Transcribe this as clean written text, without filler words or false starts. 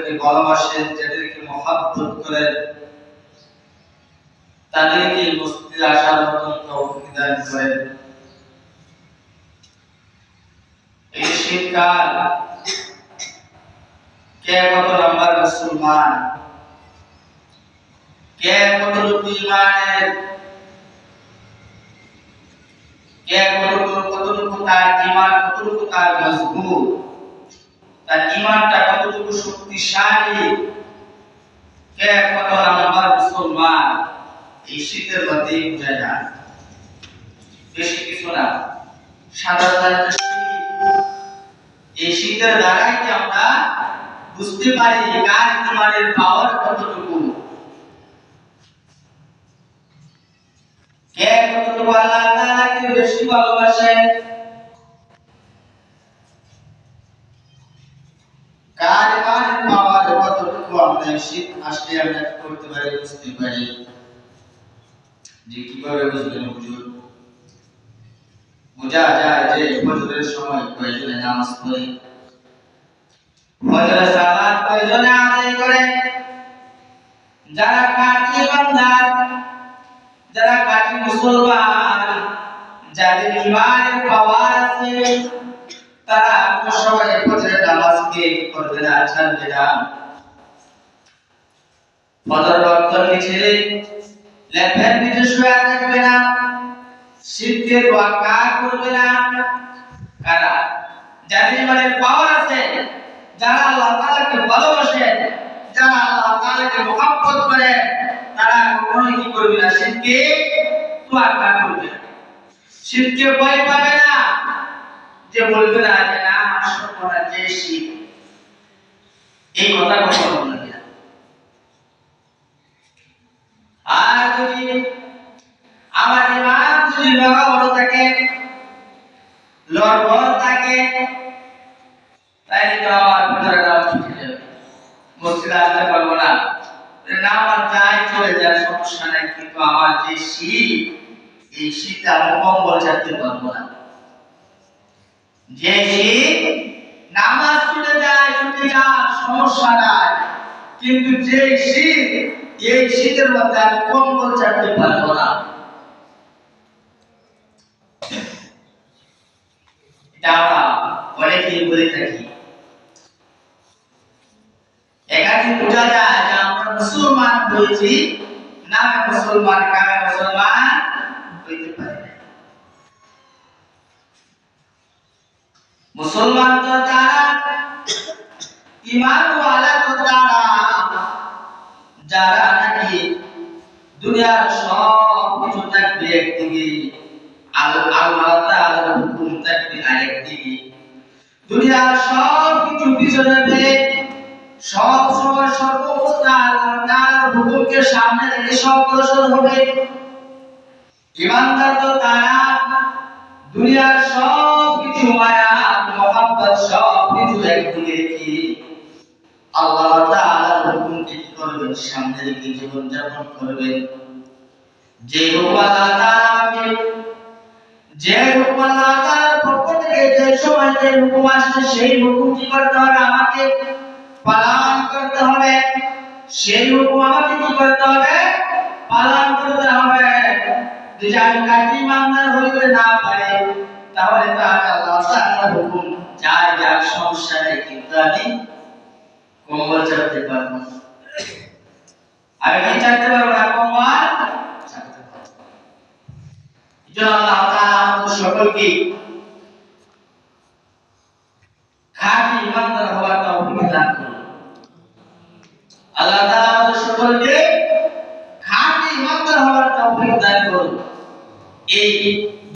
যাদেরকে ভালোবাসেন, যাদেরকে মহব্বত করেন, তাদেরকে মসজিদে আসার মতন তৌফিক দান করেন। এই শীতকাল কে কত নম্বর মুসলমান, কে কতটুকু ইমানের, কে কতটুকু তার ইমান, কতটুকু তার মজবুত, তার ইমানটা কতটুকু শক্তিশালী, কে কত নম্বর মুসলমান, এই শীতের মধ্যেই বোঝা যায়। বেশি কিছু না, সাধারণ এই শীতের দ্বারাই কি আমরা বুঝতে পারি কার ইমানের পাওয়ার কতটুকু, কে কতটুকু আল্লাহ তাআলাকে বেশি ভালোবাসেন, কার ইমানের পাওয়ার কতটুকু আমরা শীত আসলে আমরা করতে পারি, বুঝতে পারি। যে কিভাবে বুঝবেন হুজুর? বোঝা যায় যে ফজরের সময় প্রয়োজনে নামাজ পড়ি, ফজরের সালাত প্রয়োজনে আদায় করে যারা খাঁটি ইমানদার, যারা খাঁটি মুসলমান, যাদের ইমানের পাওয়ার আছে, তারা কোন সময় ফজরের নামাজকে কি করবে না, ছাড়বে না। ফজর ওয়াক্তকে ছেড়ে লেফের নিচে শুয়ে থাকবে না, শীতকে তোয়াক্কা করবে না। কারা? যাদের ইমানের পাওয়ার আছে, যারা আল্লাহ তাআলাকে ভালোবাসে, যারা আল্লাহ তাআলাকে মহব্বত করে, তারা কখনোই কি করবে না, শীতকে তোয়াক্কা করবে না, শীতকে ভয় পাবে না, যে বলবে না যে না আসলে না যে শীত, এই কথা কখনো বলবে না। আর যদি আমার ইমান যদি বড় থাকে, লড়বড় থাকে, তাইলে তো আমার ভিতরে নামাজ ছুটে যাবে, মসজিদে আসতে পারবো না। নামাজ যাই চলে যায়, সমস্যা নাই, কিন্তু আমার যে শীত, এই শীতে আমি কম্বল ছাড়তে পারবো না। যে শীত নামাজ ছুটে যায় সমস্যা নাই, কিন্তু যে শীত, এই শীতের মধ্যে আমি কম্বল ছাড়তে পারবো না। এটা আমরা অনেকেই বলে থাকি। এখানে বোঝা যায় যে আমরা মুসলমান হয়েছি, নামে মুসলমান, কামে মুসলমান হইতে পারি না। মুসলমান তো তারা, ঈমানওয়ালা তো তারা, যারা নাকি দুনিয়ার সব কিছু থাকবে একদিকে, আল্লাহ তাআলার হুকুম থাকবে আরেকদিকে, দুনিয়ার সব কিছু পিছনে ফেলে সব সময় সর্বদা আল্লাহ তাআলার হুকুমকে সামনে রেখে সব অগ্রসর হবে। ঈমানদার তো তারা দুনিয়ার সব কিছু মায়া মহব্বত সব কিছু একদিকে রেখে আল্লাহ তাআলার হুকুমকে কি করবেন, সামনে রেখে জীবন যাপন করবেন। যে হুকুম আল্লাহ তাআলাকে, যে হুকুম আল্লাহ তাআলার পক্ষ থেকে যে সময় যে হুকুম আসছে, সেই হুকুম কি করতে হবে, আমাকে পালন করতে হবে। সেই হুকুম আমাকে কি করতে হবে, পালন করতে হবে। যদি আমি কাটি ইমানদার হইতে না পারি, তাহলে তো আমি আল্লাহ তাআলার হুকুম যাই যাক সমস্যা নেই, কিন্তু আমি কম্বল ছাড়তে পারবো না। আমি কি ছাড়তে পারবো না? কম্বল ছাড়তে পারবো। এই জন্য আল্লাহ তাআলা আমাদের সকলকে